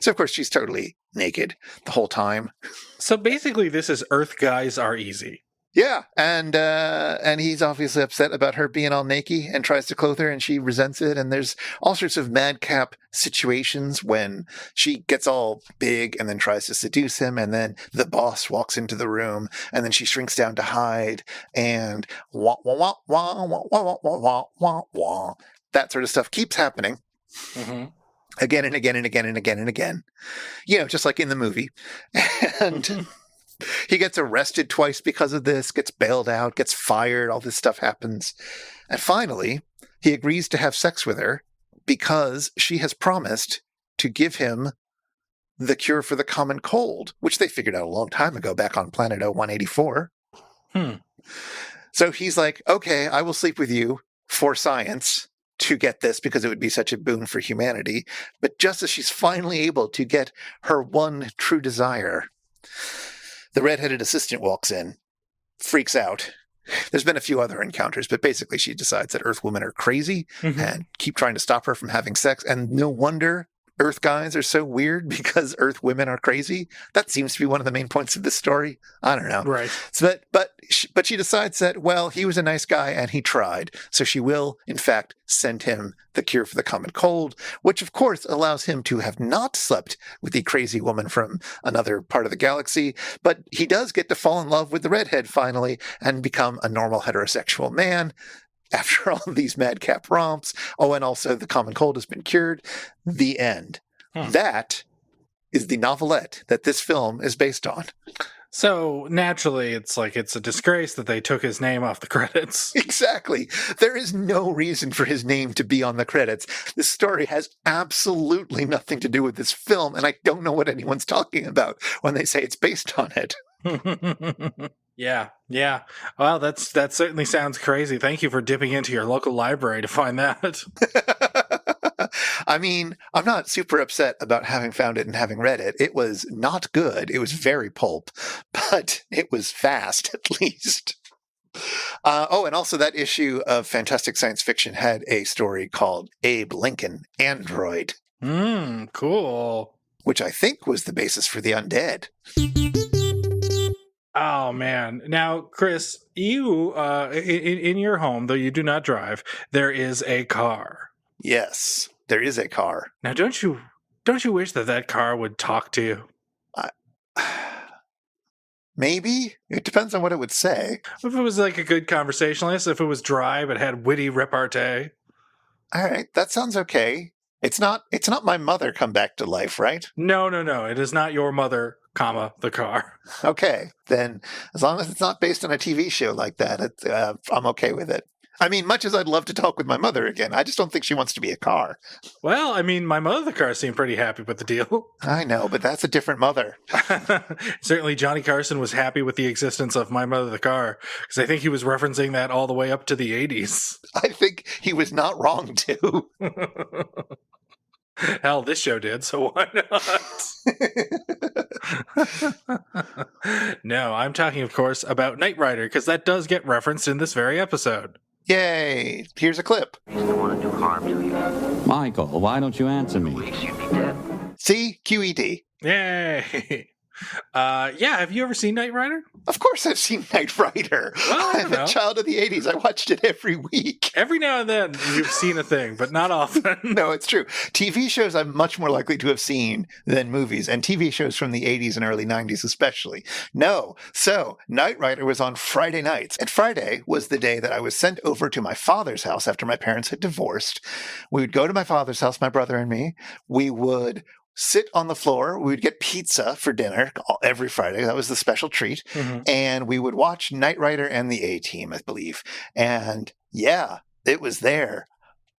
So, of course, she's totally naked the whole time. So basically, this is Earth guys are easy. Yeah, and he's obviously upset about her being all naked and tries to clothe her, and she resents it. And there's all sorts of madcap situations when she gets all big and then tries to seduce him, and then the boss walks into the room, and then she shrinks down to hide, and wah wah wah wah wah wah wah wah wah wah. That sort of stuff keeps happening. Mm-hmm. Again and again and again and again and again. You know, just like in the movie. And he gets arrested twice because of this, gets bailed out, gets fired, all this stuff happens. And finally, he agrees to have sex with her because she has promised to give him the cure for the common cold, which they figured out a long time ago back on Planet O184. So he's like, okay, I will sleep with you for science to get this because it would be such a boon for humanity. But just as she's finally able to get her one true desire, the redheaded assistant walks in, freaks out. There's been a few other encounters, but basically she decides that Earth women are crazy and keep trying to stop her from having sex. And no wonder Earth guys are so weird because Earth women are crazy. That seems to be one of the main points of this story. I don't know. Right. So but she decides that, well, he was a nice guy and he tried. So she will, in fact, send him the cure for the common cold, which of course allows him to have not slept with the crazy woman from another part of the galaxy. But he does get to fall in love with the redhead finally and become a normal heterosexual man. After all of these madcap romps. Oh, and also the common cold has been cured. The end. That is the novelette that this film is based on. So naturally, it's like it's a disgrace that they took his name off the credits. Exactly. There is no reason for his name to be on the credits. This story has absolutely nothing to do with this film, and I don't know what anyone's talking about when they say it's based on it. Yeah. Well, that certainly sounds crazy. Thank you for dipping into your local library to find that. I mean, I'm not super upset about having found it and having read it. It was not good. It was very pulp, but it was fast at least. And also that issue of Fantastic Science Fiction had a story called Abe Lincoln, Android. Cool. Which I think was the basis for The Undead. Oh, man. Now, Chris, you, in your home, though you do not drive, there is a car. Yes, there is a car. Now, don't you wish that car would talk to you? Maybe. It depends on what it would say. If it was like a good conversationalist, if it was dry but had witty repartee. All right, that sounds okay. It's not my mother come back to life, right? No. It is not your mother, the car. Okay, then as long as it's not based on a TV show like that, I'm okay with it. I mean, much as I'd love to talk with my mother again, I just don't think she wants to be a car. Well, I mean, my mother, the car, seemed pretty happy with the deal. I know, but that's a different mother. Certainly, Johnny Carson was happy with the existence of my mother, the car, because I think he was referencing that all the way up to the 80s. I think he was not wrong, too. Hell, this show did, so why not? No, I'm talking, of course, about Knight Rider, because that does get referenced in this very episode. Yay! Here's a clip. Don't want to do harm to you. Michael, why don't you answer me? Weeks you'd be dead. See? QED. Yay! Have you ever seen Knight Rider? Of course I've seen Knight Rider. Well, I'm a child of the 80s. I watched it every week. Every now and then you've seen a thing, but not often. No, it's true. TV shows I'm much more likely to have seen than movies, and TV shows from the 80s and early 90s especially. No. So, Knight Rider was on Friday nights, and Friday was the day that I was sent over to my father's house after my parents had divorced. We would go to my father's house, my brother and me. We would sit on the floor. We would get pizza for dinner every Friday. That was the special treat. And we would watch Knight Rider and the A-Team, I believe. And yeah, it was there.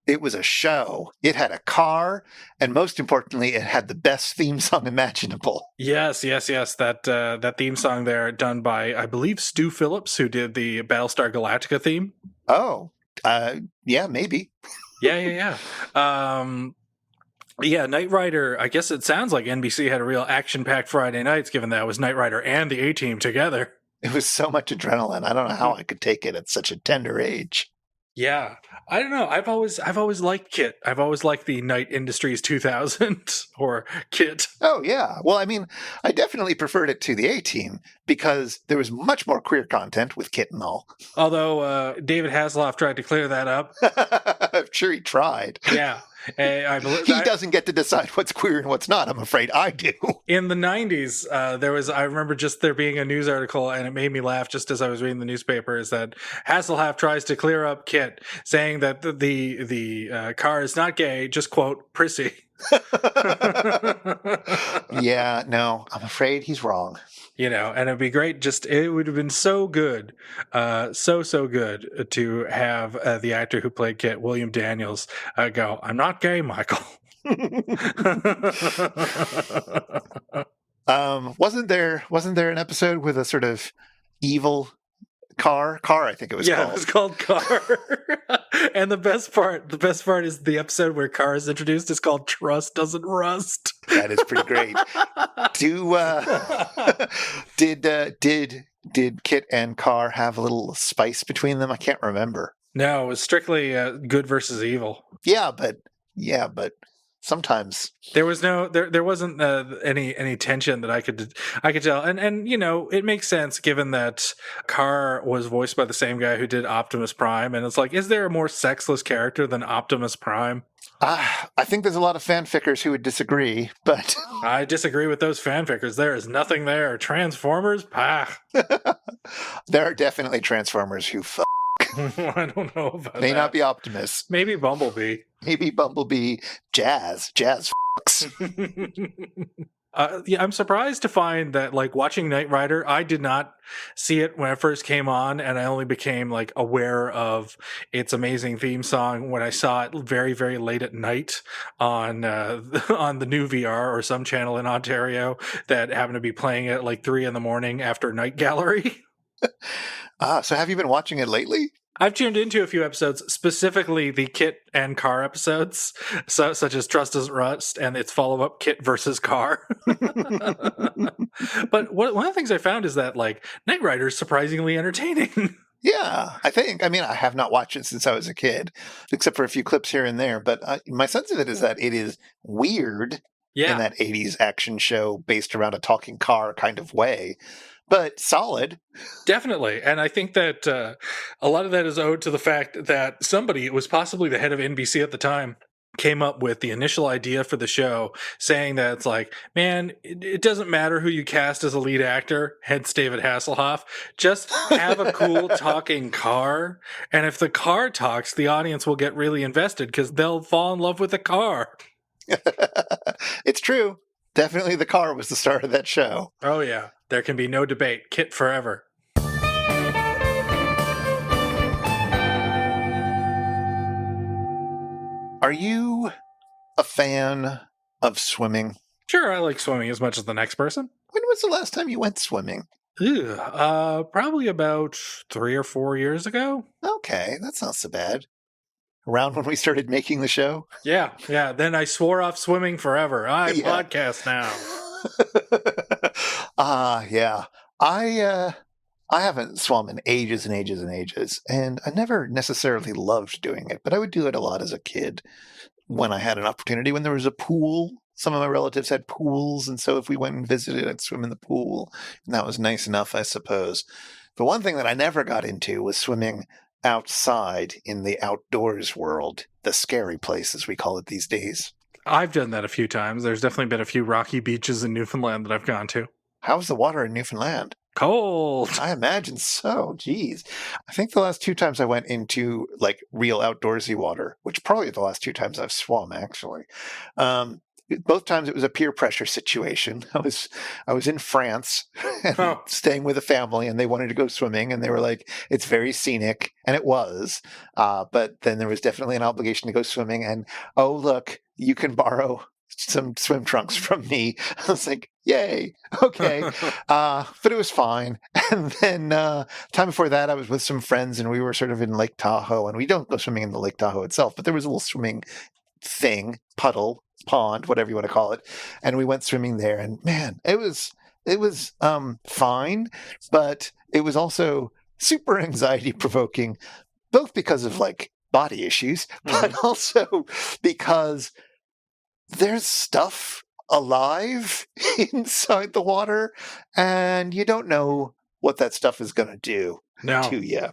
It was a show. It had a car, and most importantly, it had the best theme song imaginable. Yes. That theme song there done by, I believe, Stu Phillips, who did the Battlestar Galactica theme. Oh, yeah, maybe. Yeah. Yeah, Knight Rider, I guess it sounds like NBC had a real action-packed Friday nights, given that it was Knight Rider and the A-Team together. It was so much adrenaline. I don't know how I could take it at such a tender age. Yeah, I don't know. I've always liked KITT. I've always liked the Knight Industries 2000 or KITT. Oh, yeah. Well, I mean, I definitely preferred it to the A-Team because there was much more queer content with KITT and all. Although David Hasselhoff tried to clear that up. I'm sure he tried. Yeah. I believe he doesn't get to decide what's queer and what's not. I'm afraid I do. In the 90s, I remember just there being a news article, and it made me laugh just as I was reading the newspaper, is that Hasselhoff tries to clear up KITT, saying that the car is not gay, just quote, prissy. Yeah, no, I'm afraid he's wrong. You know, and it'd be great. It would have been so good, so good to have the actor who played KITT, William Daniels, go, "I'm not gay, Michael." Wasn't there an episode with a sort of evil car, I think it was called. Yeah, it was called Car. And the best part is the episode where Car is introduced is called Trust Doesn't Rust. That is pretty great. Did KITT and Car have a little spice between them? I can't remember. No, it was strictly good versus evil. Yeah, but sometimes there wasn't any tension that I could tell, and you know, it makes sense given that Carr was voiced by the same guy who did Optimus Prime, and it's like, is there a more sexless character than Optimus Prime? I think there's a lot of fanfickers who would disagree, but I disagree with those fanfickers. There is nothing there. Transformers, pah. There are definitely Transformers who I don't know about May that. not be Optimus. Maybe Bumblebee. Maybe Bumblebee. Jazz fucks. Yeah, I'm surprised to find that, like, watching Knight Rider, I did not see it when it first came on, and I only became like aware of its amazing theme song when I saw it very, very late at night on the new VR or some channel in Ontario that happened to be playing it at like 3 a.m. after Night Gallery. So have you been watching it lately? I've tuned into a few episodes, specifically the KITT and Car episodes, such as Trust Doesn't Rust and its follow-up KITT versus Car. But one of the things I found is that, like, Knight Rider is surprisingly entertaining. Yeah, I think. I mean, I have not watched it since I was a kid, except for a few clips here and there. But my sense of it is that it is weird in that 80s action show based around a talking car kind of way. But solid. Definitely. And I think that a lot of that is owed to the fact that somebody, it was possibly the head of NBC at the time, came up with the initial idea for the show, saying that it's like, man, it doesn't matter who you cast as a lead actor, hence David Hasselhoff, just have a cool talking car. And if the car talks, the audience will get really invested because they'll fall in love with the car. It's true. Definitely the car was the star of that show. Oh, yeah. There can be no debate. KITT forever. Are you a fan of swimming? Sure, I like swimming as much as the next person. When was the last time you went swimming? Probably about 3 or 4 years ago. Okay, that's not so bad. Around when we started making the show? Yeah. Then I swore off swimming forever. I podcast now. Yeah. I haven't swum in ages and ages and ages, and I never necessarily loved doing it, but I would do it a lot as a kid when I had an opportunity, when there was a pool. Some of my relatives had pools, and so if we went and visited, I'd swim in the pool, and that was nice enough, I suppose. But one thing that I never got into was swimming outside in the outdoors world, the scary place, as we call it these days. I've done that a few times. There's definitely been a few rocky beaches in Newfoundland that I've gone to. How's the water in Newfoundland? Cold. I imagine so. Geez. I think the last 2 times I went into like real outdoorsy water, which probably the last 2 times I've swum, actually. both times it was a peer pressure situation. I was in France and Oh. staying with a family, and they wanted to go swimming, and they were like, "It's very scenic," and it was. But then there was definitely an obligation to go swimming. And oh, look, you can borrow some swim trunks from me. I was like, "Yay, okay," but it was fine. And then time before that, I was with some friends, and we were sort of in Lake Tahoe, and we don't go swimming in the Lake Tahoe itself, but there was a little swimming thing, puddle, pond, whatever you want to call it, and we went swimming there. And man, it was fine, but it was also super anxiety provoking, both because of like body issues, but also because there's stuff alive inside the water, and you don't know what that stuff is going to do to you.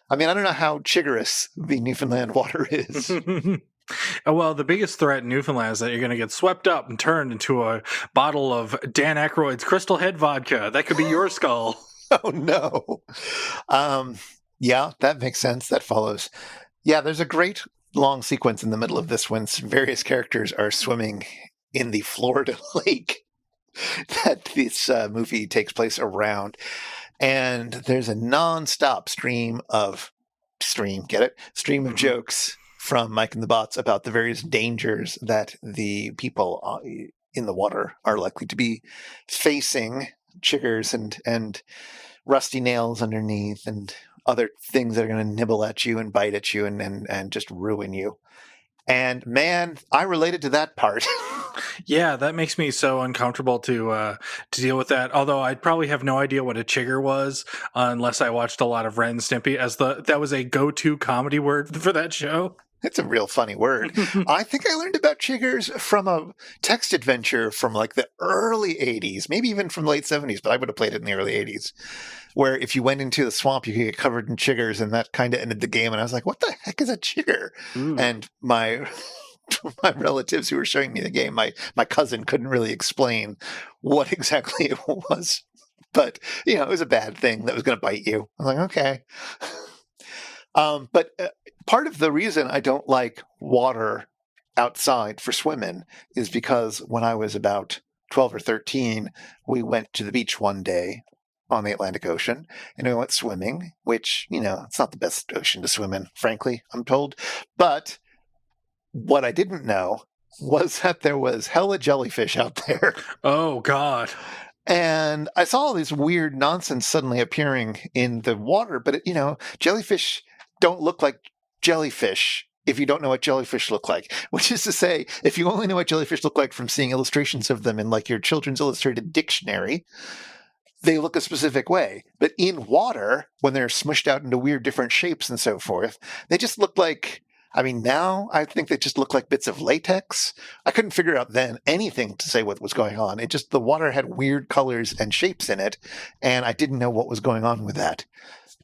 I mean, I don't know how chiggers the Newfoundland water is. Well, the biggest threat in Newfoundland is that you're going to get swept up and turned into a bottle of Dan Aykroyd's Crystal Head vodka. That could be your skull. Oh, no. Yeah, that makes sense. That follows. Yeah, there's a great long sequence in the middle of this when various characters are swimming in the Florida lake that this movie takes place around. And there's a non-stop stream of jokes from Mike and the Bots about the various dangers that the people in the water are likely to be facing. Chiggers and rusty nails underneath and other things that are going to nibble at you and bite at you and just ruin you. And man, I related to that part. Yeah, that makes me so uncomfortable to deal with that. Although I'd probably have no idea what a chigger was unless I watched a lot of Ren and Stimpy, as that was a go-to comedy word for that show. It's a real funny word. I think I learned about chiggers from a text adventure from like the early 80s, maybe even from the late 70s, but I would have played it in the early 80s, where if you went into the swamp, you could get covered in chiggers, and that kind of ended the game. And I was like, what the heck is a chigger? And my relatives who were showing me the game, my cousin couldn't really explain what exactly it was. But, it was a bad thing that was going to bite you. I'm like, okay. But part of the reason I don't like water outside for swimming is because when I was about 12 or 13, we went to the beach one day on the Atlantic Ocean, and we went swimming, which, it's not the best ocean to swim in, frankly, I'm told. But what I didn't know was that there was hella jellyfish out there. Oh, God. And I saw all this weird nonsense suddenly appearing in the water, but, jellyfish don't look like jellyfish if you don't know what jellyfish look like. Which is to say, if you only know what jellyfish look like from seeing illustrations of them in like your children's illustrated dictionary, they look a specific way. But in water, when they're smushed out into weird different shapes and so forth, they just look like, now I think they just look like bits of latex. I couldn't figure out then anything to say what was going on. The water had weird colors and shapes in it, and I didn't know what was going on with that.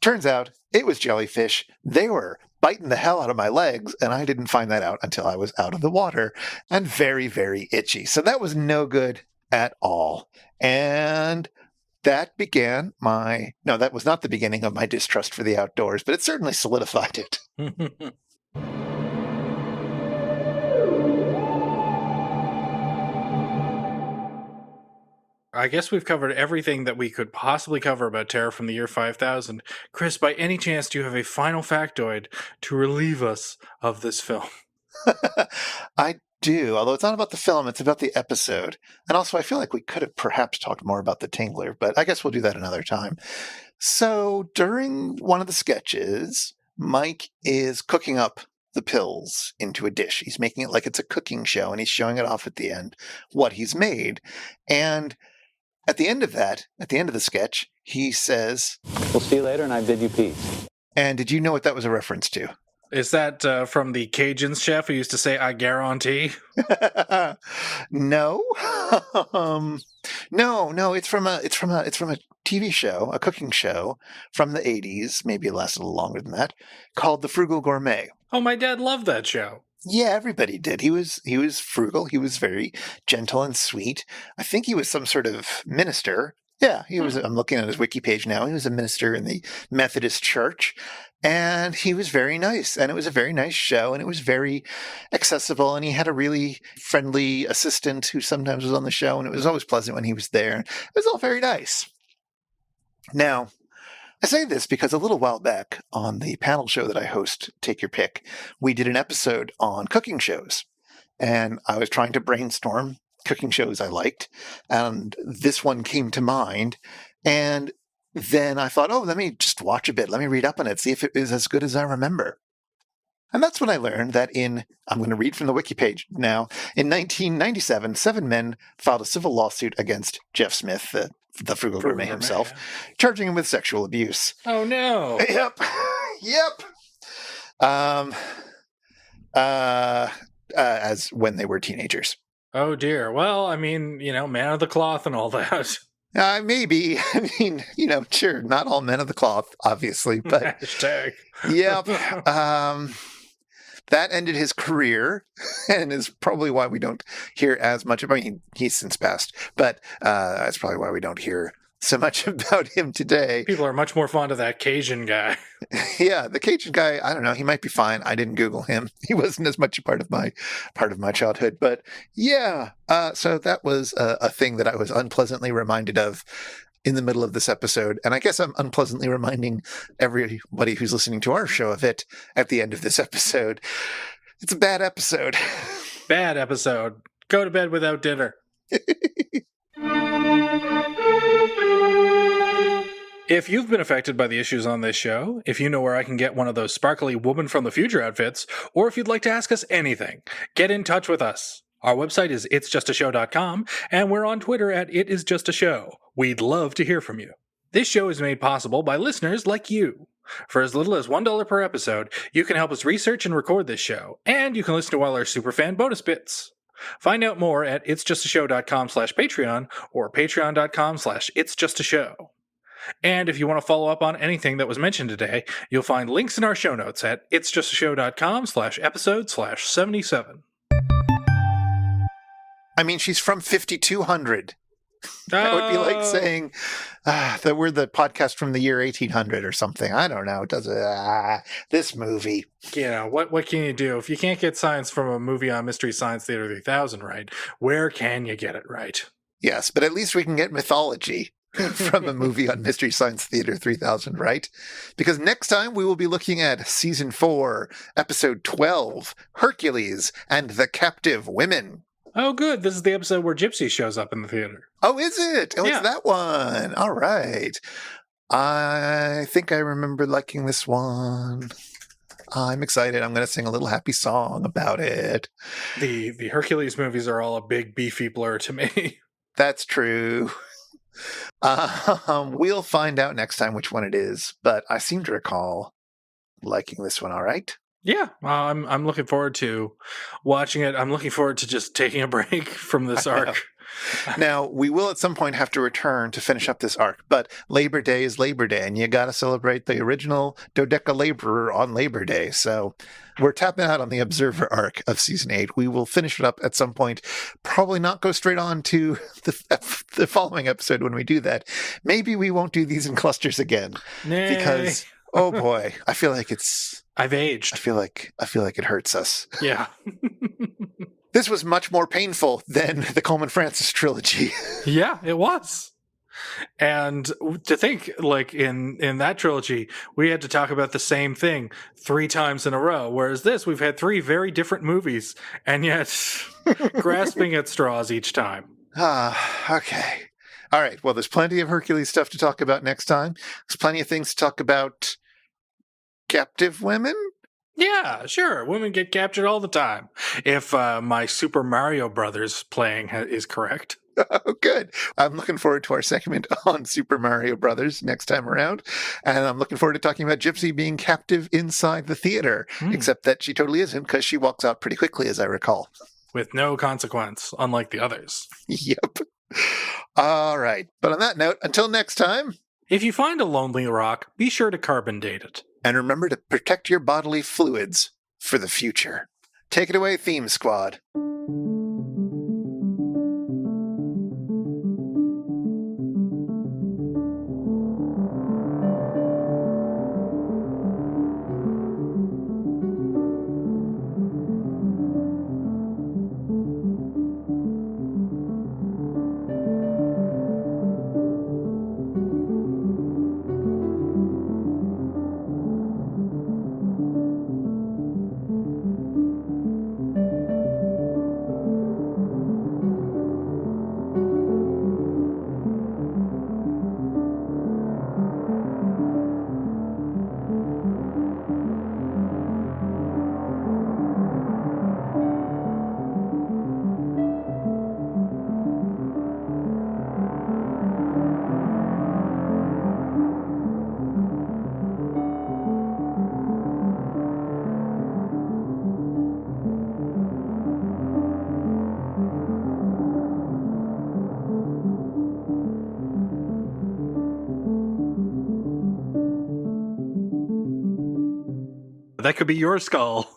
Turns out it was jellyfish. They were biting the hell out of my legs, and I didn't find that out until I was out of the water and very, very itchy. So that was no good at all. And that began no, that was not the beginning of my distrust for the outdoors, but it certainly solidified it. I guess we've covered everything that we could possibly cover about Terror from the Year 5000. Chris, by any chance, do you have a final factoid to relieve us of this film? I do, although it's not about the film, it's about the episode. And also, I feel like we could have perhaps talked more about the Tingler, but I guess we'll do that another time. So during one of the sketches, Mike is cooking up the pills into a dish. He's making it like it's a cooking show, and he's showing it off at the end, what he's made. And at the end of the sketch, he says, We'll see you later, and I bid you peace. And did you know what that was a reference to? Is that from the Cajuns chef who used to say, I guarantee? No. No, it's from a TV show, a cooking show from the 80s, maybe it lasted a little longer than that, called The Frugal Gourmet. Oh, my dad loved that show. Yeah, everybody did. He was frugal. He was very gentle and sweet. I think he was some sort of minister Yeah, he was. I'm looking at his wiki page now. He was a minister in the Methodist Church, and he was very nice. And it was a very nice show, and it was very accessible. And he had a really friendly assistant who sometimes was on the show, and it was always pleasant when he was there. It was all very nice. Now, I say this because a little while back on the panel show that I host, Take Your Pick, we did an episode on cooking shows. And I was trying to brainstorm cooking shows I liked, and this one came to mind. And then I thought, oh, let me just watch a bit. Let me read up on it, see if it is as good as I remember. And that's when I learned that I'm going to read from the wiki page now, in 1997, 7 men filed a civil lawsuit against Jeff Smith, the Frugal Gourmet himself, charging him with sexual abuse. Oh, no. Yep. As when they were teenagers. Oh, dear. Well, I mean, man of the cloth and all that. Maybe. I mean, sure, not all men of the cloth, obviously, but Hashtag. Yep. That ended his career, and is probably why we don't hear as much about him. He's since passed, but that's probably why we don't hear so much about him today. People are much more fond of that Cajun guy. Yeah, the Cajun guy, I don't know, he might be fine. I didn't Google him. He wasn't as much a part of my childhood, but yeah. So that was a thing that I was unpleasantly reminded of in the middle of this episode, and I guess I'm unpleasantly reminding everybody who's listening to our show of it at the end of this episode. It's a bad episode. Bad episode. Go to bed without dinner. If you've been affected by the issues on this show, if you know where I can get one of those sparkly Woman from the Future outfits, or if you'd like to ask us anything, get in touch with us. Our website is itsjustashow.com, and we're on Twitter at itisjustashow. We'd love to hear from you. This show is made possible by listeners like you. For as little as $1 per episode, you can help us research and record this show, and you can listen to all our superfan bonus bits. Find out more at itsjustashow.com/Patreon or patreon.com/itsjustashow. And if you want to follow up on anything that was mentioned today, you'll find links in our show notes at itsjustashow.com/episode/77. I mean, she's from 5200. That would be like saying that we're the podcast from the year 1800 or something. I don't know. It doesn't. This movie. What can you do? If you can't get science from a movie on Mystery Science Theater 3000 right, where can you get it right? Yes, but at least we can get mythology from a movie on Mystery Science Theater 3000, right? Because next time we will be looking at Season 4, Episode 12, Hercules and the Captive Women. Oh, good. This is the episode where Gypsy shows up in the theater. Oh, is it? Oh, yeah. It's that one. All right. I think I remember liking this one. I'm excited. I'm going to sing a little happy song about it. The Hercules movies are all a big beefy blur to me. That's true. We'll find out next time which one it is, but I seem to recall liking this one. All right. Yeah, I'm looking forward to watching it. I'm looking forward to just taking a break from this arc. Now, we will at some point have to return to finish up this arc, but Labor Day is Labor Day, and you got to celebrate the original Dodeca Laborer on Labor Day. So we're tapping out on the Observer arc of Season 8. We will finish it up at some point, probably not go straight on to the following episode when we do that. Maybe we won't do these in clusters again. Nay. Because, oh boy, I feel like I've aged. I feel like it hurts us. Yeah. This was much more painful than the Coleman Francis trilogy. Yeah, it was. And to think, like, in that trilogy, we had to talk about the same thing 3 times in a row, whereas this, we've had 3 very different movies, and yet grasping at straws each time. Okay. All right, well, there's plenty of Hercules stuff to talk about next time. There's plenty of things to talk about captive women? Yeah, sure. Women get captured all the time. If my Super Mario Brothers playing is correct. Oh, good. I'm looking forward to our segment on Super Mario Brothers next time around. And I'm looking forward to talking about Gypsy being captive inside the theater, except that she totally isn't because she walks out pretty quickly, as I recall. With no consequence, unlike the others. Yep. All right. But on that note, until next time. If you find a lonely rock, be sure to carbon date it. And remember to protect your bodily fluids for the future. Take it away, Theme Squad. That could be your skull.